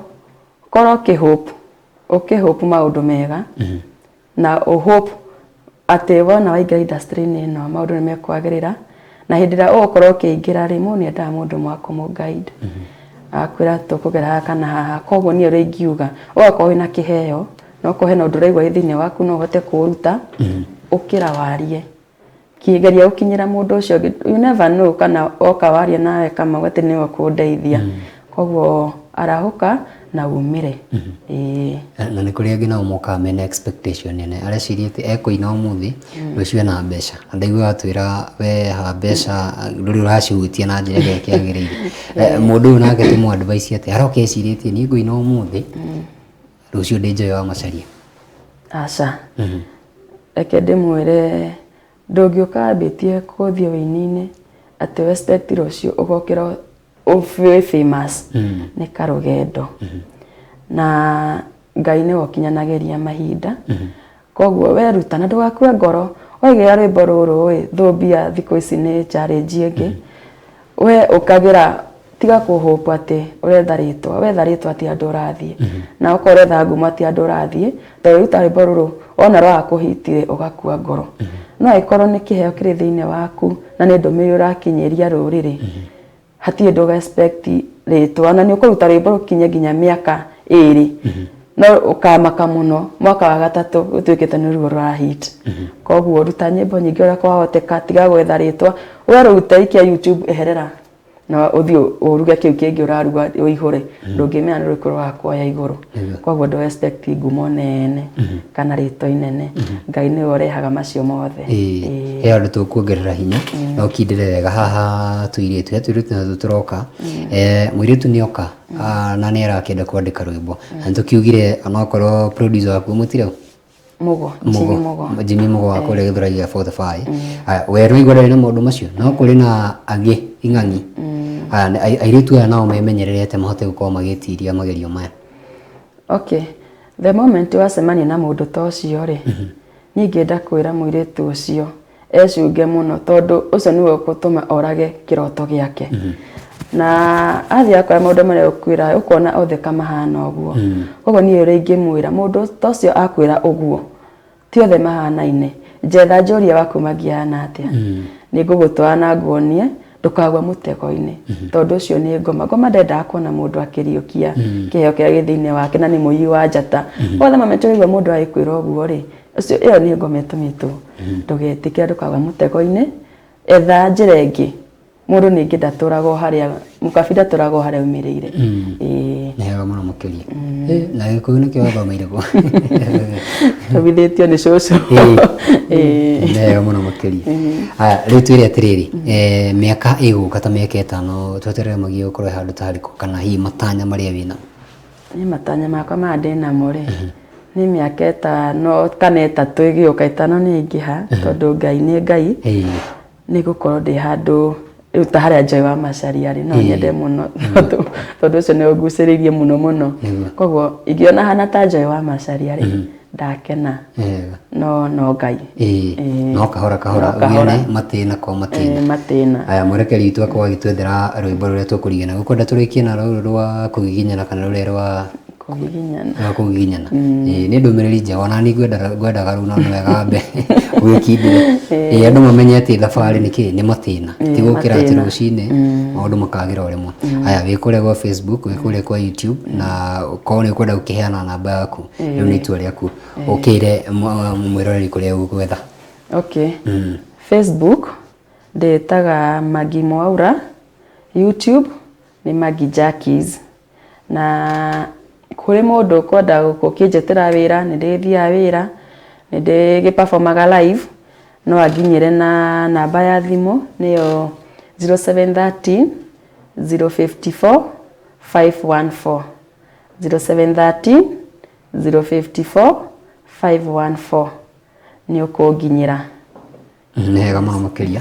ũkĩhope maũndũ mega na ũhope atĩ wona waingĩra industry-inĩ ĩno maũndũ nĩ mekwagĩrĩra na hĩndĩ ĩrĩa ũgũkorwo ũkĩingĩra rĩ mũndũ nĩendaga mũndũ mwakũmũ-guide akwĩra tũkũgera haha kana haha koguo niĩ ũrĩa ingiuga ũgakorwo wĩna kĩheo no korwo hena ũndũ ũraigua thĩinĩ waku no ũhote kũũruta ũkĩra warie kĩgeria gũkinyĩra mũndũ ũcio you never know kana oka waria nawe kama atĩ nĩ ũkũndeithia koguo arahũka na umĩre na nĩ kũrĩ angĩ nao mokaga mena expectation nene arecirĩte ekũina ũmũthĩ rũciũ ena mbeca ndaigua atwĩra we ha mbeca ndũrĩ ũracihutia na njĩra ĩrĩa ĩkĩagĩrĩire mũndũ ũyũ nake tũmũ advice atĩ aroka ecirĩtie niĩ ngũina ũmũthĩ rũciũ ndĩ njoe wa macaria aca reke ndĩmwĩre ndũngĩũka ambĩtie gũthiĩ wĩini-inĩ atĩ expect rũciũ ũgokĩra ũbĩ famous nĩ karũgendo na Ngai nĩ wokinyanagĩria mahinda koguo weruta na ndũgakue ngoro oigĩra rwĩmbo rũrũ thũmbia thikũ ici nĩ challenge ĩngĩ we ũkagĩra tiga kũhope atĩ wetha rĩtwa atĩ andũ ũrathiĩ na okorwo ũretha ngumo atĩ andũ ũrathiĩ tondũ ruta rwĩmbo rũrũ ona rwakũhitire ũgakua ngoro no angĩkorwo nĩ kĩheo kĩrĩ thĩinĩ waku na nĩ ndũmĩrĩri ũrakinyĩria rũrĩrĩ hatirĩ ndũga expect rĩtwa na nĩ ũkũruta rwĩmbo rũkinye nginya mĩaka 2 no ũkamaka mũno mwaka wa gatatũ ũtuĩkĩte nĩ ruo rwa hit koguo ruta nyĩmbo nyingĩ ũrĩa kwahoteka tiga gwetha rĩtwa we rũta ikia YouTube eherera na ũthiĩ ũruge kĩu kĩngĩ ũraruga ũihũre ndũngĩmenya nĩ rũrĩkũ rwakuoya igũrũ koguo ndũ expect ngumo nene kana rĩtwa inene Ngai nĩwe ũrehaga macio mothe he andũ tũkuongerera hinya no kindĩre wega haha tũirĩtu na tũroka mũirĩtu nĩoka na nĩ arakĩenda kwandĩka rwĩmbo na nĩtũkiugire onokorwo producer waku mũtirau Jimmy Mugo wa kule Githuragia 45 weru igore na maundu macio no kuri na angi ing'ang'i airitu aya nao memenyererete mahote gukorwo magitiria magerio maya. Okay, the moment wacemania na mundu ta ucio ri ningenda kwira muiritu ucio ecunge muno tondu ucio niwe ukutuma orage kiroto giake na athia kwa maundu maria ukwira ukona othe kama hana uguo koguo ni uri ingimwira mundu ta ucio akwira uguo ti othe mahanaine jetha njoria waku magiana atia ni ngugutwana nguonie ndukagwa mutego-ini tondu ucio ni ngoma ndenda kuona mundu akiriukia kiheo kia githine wake na ni muyi wa njata othe mameturigwa mundu ayikwira uguo ri ucio iyo ni ngoma itumitwo ndugetikia ndukagwa mutego-ini etha njira ingi mundu ningi ndaturago haria mukabida turago haria umirire nehega muno mukiria na gikuyu ni kio thomeire ko tobithitio ni cucu nehega muno mukiria riu twire atiriri miaka iguka ta miaka 5 tweterere magio korwo handu tariko kana hi matanya maria wina ni matanya makwa ma ndina more ni miaka 5 kana 3 igioka 5 ni ingiha tondu ngai ni ngai ni gukorwo ndi handu ta haria Joy wa Macharia ri no nyende muno tondu ucio ni uguciririe muno koguo ingiona hana ta Joy wa Macharia ri ndakena no ngai no kahora ugione matina kwa matina aya murekeri itu akwa gitwethera rwimbo ruria tukurigana gukonda turikie na rwa kugiginyana kana ruria rwa kugiginyana ni ndumiriri nja ona ni ngwendaga ru no wega mbe wikindire andu mamenye ati thabari niki ni matina ti gukira ati rucine maundu makagira rimwe aya wikure kwa Facebook wikure kwa YouTube na ukone kwenda ukiheana namba yaku riu ni itua riaku ukire mwiroreri kuria ugwetha. Okay, Facebook ndetaga Magi Mwaura, YouTube ni Magi Jackies na kuri mundu kwenda gukinjetera wira ni ndithia wira ni ndigiperformaga live no aginyire na namba ya thimu niyo 0713 054 514 0713 054 514 ni ukunginyira nehega muno makiria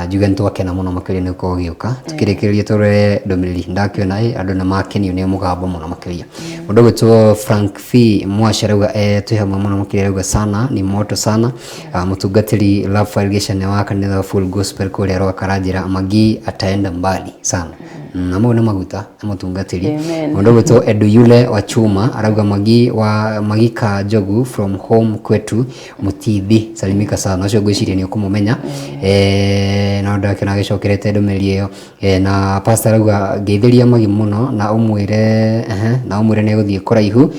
njuge ntwakena muno makiria ni uko giuka tukirikiria tore ndomiriri ndakiona andu na makenio ni mugambo muno makiria mundu gwitwo Frank F Mwasharauga twi hamwe muno makiria rauga sana ni moto sana mutungatiri Love Irrigation wa kanitha Full Gospel kuria rwa Karanjira Magi ataenda mbali sana na mwana maguta mutungatiri mundu gwitwo Edu yule wa Chuma arauga Magika Jogu from home kwetu Mutithi salimika sana ucio gwiciria ni ukumumenya na ndake na gicokerete ndumiriri iyo na pastor arauga ngeithiria Magi muno na umwire ni guthie kuraihu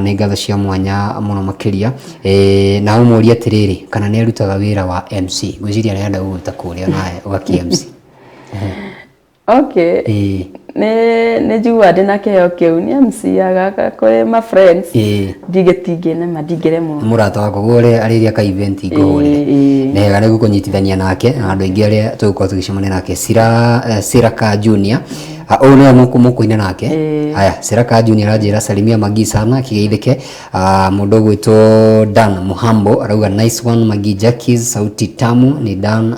ni ngatho cia mwanya muno makiria na umuria atiriri kana ni arutaga wira wa MC gwiciria ni anda guta kuria naye ugaki MC. Okay. Ne juwa ndina keheo kiu ni MC agaka kuri ma friends digetige na madigere mu murata wako gore ariria ka event igore nega ni gukunyitithania nake andu ingi aria tugukorwo tugicemania nake Siraka Junior one mukuina nake aya Siraka Junior ajira salimia Magi sana kigeithike mundu gwitwo Dan Muhambo arauga nice one Magi Jackies sauti tamu ni Dan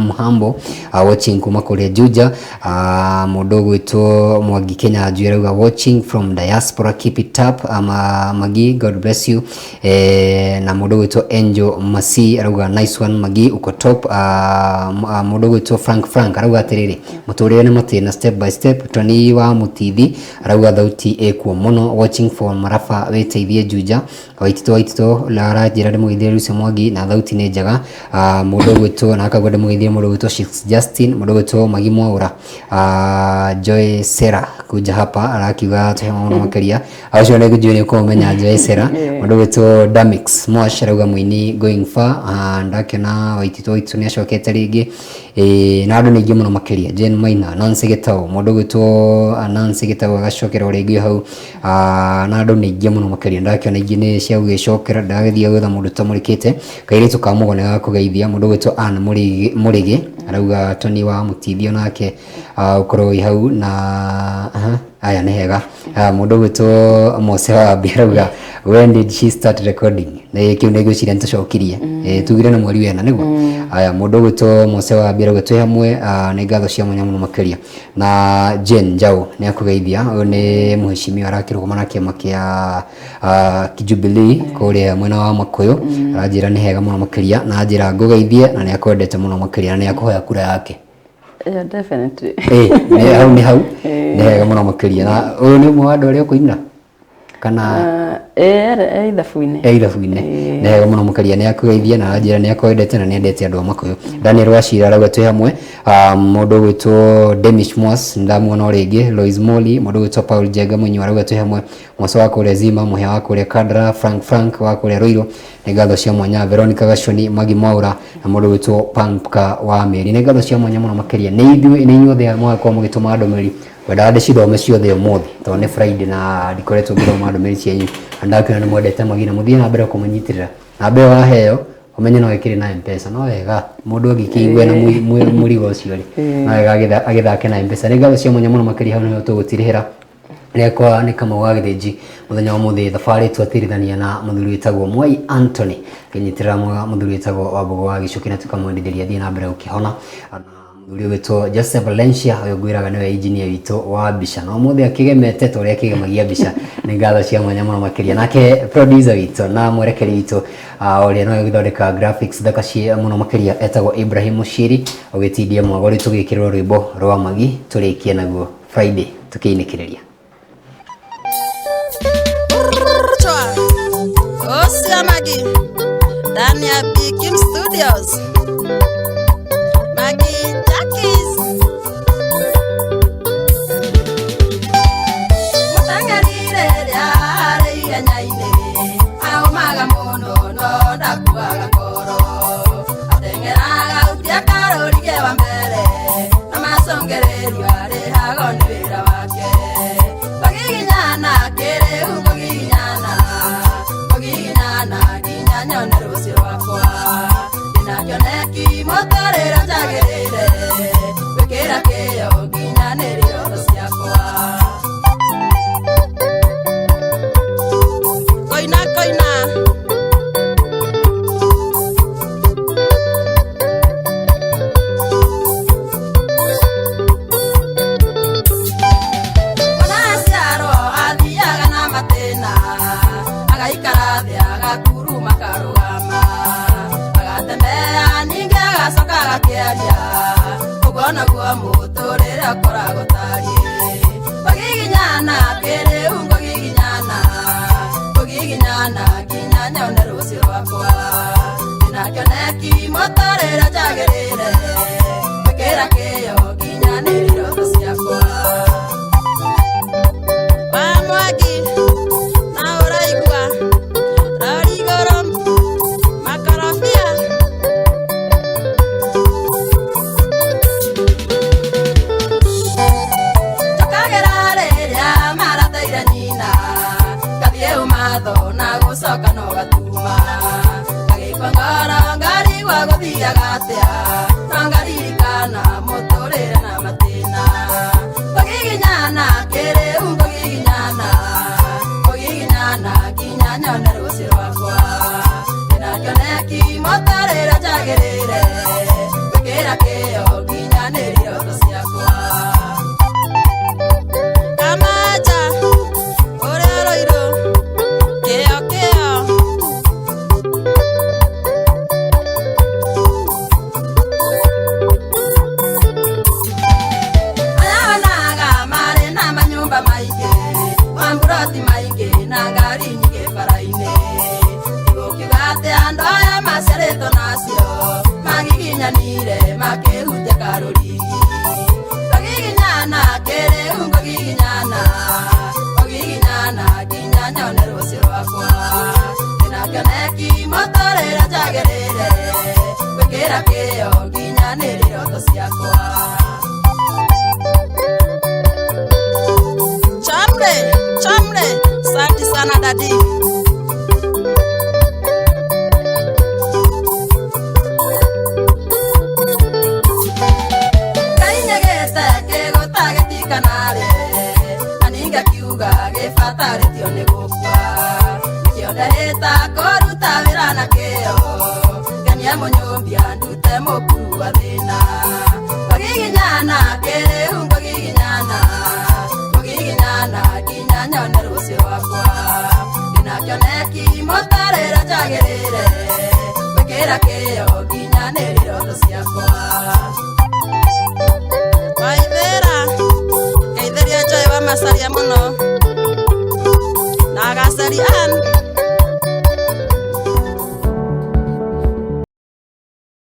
Muhambo watching kuma kule Juja mundu gwitwo Mwangi Kenya arauga watching from diaspora keep it up Magi God bless you na mundu gwitwo Angel Masi arauga nice one Magi uko top mundu gwitwo Frank arauga atiriri muturire ni matina step by step toni wa Mutithi arauga thauti ekuo muno watching for Marafa weteithie Juja waitito lara jirani muithie Lucy Mwangi na thauti ni njega mundu gwitwo na akagwenda muithie mundu gwitwo Justin mundu gwitwo Magi Mwaura Joy Sera kuja hapa arakiuga tuhema muno makiria acio ni gujuni ko menya Joy Sera mundu gwitwo Damix Mwash arauga muini going far ndakena waitito ni acokete ringi na andu ningi muno makiria Jane Maina Nancy Gitau mundu gwitwo Nancy Gitau agacokera ringi hau na andu ningi muno makiria ndakena ingi ni cia gugicokera ndagithia gwetha mundu tamurikite kairitu ka mugone ga kugeithia mundu gwitwo Ann Murigi arauga Tony wa Mutithio nake ukorwo hau na aya nĩ hega. Mũndũ gwĩtwo Mose wa Mbirauga, when did she start recording? Kĩu nĩ gwĩciria nĩtũcokirie tugire nĩ mweri wena nĩguo. Aya mũndũ gwĩtwo Mose wa Mbirauga, twĩ hamwe, nĩ ngatho cia mwanya mũno makĩria. Na Jane Njau nĩ akũgeithia, ũyũ nĩ mũheshimiwa arakĩrũgama na kĩama kĩa Jubilee kũrĩa mwena wa Makuyu, aranjĩra nĩ hega mũno makĩria, na njĩra ngũgeithie na nĩ akwendete mũno makĩria, na nĩ akũhoya kura yake. Yeah, definitely. Hau nĩ hega mũno makĩria. Na ũyũ nĩ ũmwe wa andũ arĩa ũkũina kana ithabu-inĩ nĩ hega mũno makĩria, nĩ akũgeithia na njĩra nĩ akwendete na nĩ endete andũ a Makuyu. Daniel Wachira arauga twĩ hamwe. Mũndũ gwĩtwo Demish Mwas ndamuona rĩngĩ. Lois Moli, mũndũ gwĩtwo Paul Jenga Mũnyi arauga twĩ hamwe. Mwaso wa kũrĩa Zima, Mũhĩa wa kũrĩa Kadra, Frank wa kũrĩa Ruiru, nĩ ngatho cia mwanya. Veronica Gaconi, Magi Mwaura na mũndũ gwĩtwo Panka wa Mĩri, nĩ ngatho cia mwanya mũno makĩria. Nĩ inyuothe mwakorwo mũgĩtũma ndũmĩrĩri, wendaga ndĩcithome ciothe ũmũthĩ tondũ nĩ Friday na ndikoretwo ngĩthoma ndũmĩrĩri cianyu. Ndakwĩra nĩ mwendete Magi na mũthiĩ na mbere kũmũnyitĩrĩra, na mbere waheo umenye no wĩkĩre na M-Pesa. No wega mũndũ angĩkĩigua na mũrigo ũcio rĩ, no wega agĩthake na M-Pesa. Nĩ ngatho cia mwanya mũno makĩria, hau nĩho tũgũtirĩhĩra. Nĩ Kamau wa Gĩthĩnji, mũthenya wa mũthĩ thabarĩ twatĩrithania na mũthuri wĩtagwo Mwai Anthony, kĩnyitĩrĩra mũthuri wĩtagwo Wambũgũ wa Gĩcuki, na tũkamwendithĩria thiĩ na mbere gũkĩhona. Mũthuri wĩtwo Joseph Valencia, ũyũ ngwĩraga nĩwe engineer witũ wa mbica, na ũmũthĩ akĩgemete ta ũrĩa akĩgemagia mbica. Nĩ ngatho cia mwanya mũno makĩria. Nake producer witũ na mwerekeri witũ ũrĩa nowe gũthondeka graphics thaka cia mũno makĩria etagwo Ibrahim Mushiri, ũgĩtindia mwago rĩ tũgĩkĩrwo rwĩmbo rwa Magi tũrĩkie naguo Friday tũkĩinĩkĩrĩria. Osia Magi ndani ya Bikim Studios. Magi Jackies mutangarire rĩarĩire nyainĩ aumaga mũno no ndakuaga ngoro ateng'eraga utia karũrige wa mbere na macũngĩrĩrio arĩhagwo nĩ wĩra wake Ngogiginyana kĩrĩu Ngogiginyana nginya nyone rũciũ rwakwa ndĩna kĩoneki motorĩra njagĩrĩire gwĩkĩra kĩyo nginyanĩrio tho ciakwa koina Onasiaro athiaga na matĩna agaikara thĩ agakuruma karũgama agatembea ningĩ agacoka agakĩaria ũguo naguo mũtũrĩre ũkoragwo tariĩ Ngogiginyana kĩrĩu Ngogiginyana nginya nyone rũciũ rwakwa ndĩna kĩoneki motorĩre njagĩrĩire gwĩkĩra kĩyo nginyanĩrio tho ciakwa wa Mwangi na ũraigua rorigũrũ makorobia tũkagera rĩrĩa marateire nyina gathiĩ umatho na gũcoka no gatuma gagĩkua ngoro ngarigua gũthiaga atĩa no ngaririkana mũtũrĩre na matĩna Ngogiginyana kĩrĩu Ngogiginyana nginya nyone rũciũ rwakwa ndĩna kĩoneki motorĩre njagĩrĩire gwĩkĩra kĩyo nginyanĩrio tho ciakwa Kamanja ũrĩa Ruiru kĩyo ayaonaga marĩ na manyũmba maingĩ mamburoti maingĩ na ngari nyingĩ bara-inĩ gũkiuga atĩ andũ aya maciarĩtwo nacio magiginyanire makĩhutia karũrigi Ngogiginyana kĩrĩu Ngogiginyana nginya nyone rũciũ rwakwa ndĩna kĩoneki motorĩre njagĩrĩire gwĩkĩra kĩyo nginyanĩrio tho ciakwa Chamre, asante sana dadi. Kainyegete kĩgũta gĩtikanarĩ na nĩ ngeta koruta wira na keo gania munyumbia ndute mukuru wa thina bagiginyana kere hungo giginyana kinya nyone rucio wakwa ina kioneki motarera jagirire wikira keo kinya niriro ciakwa maithera ngeithĩria njoe wa macaria mũno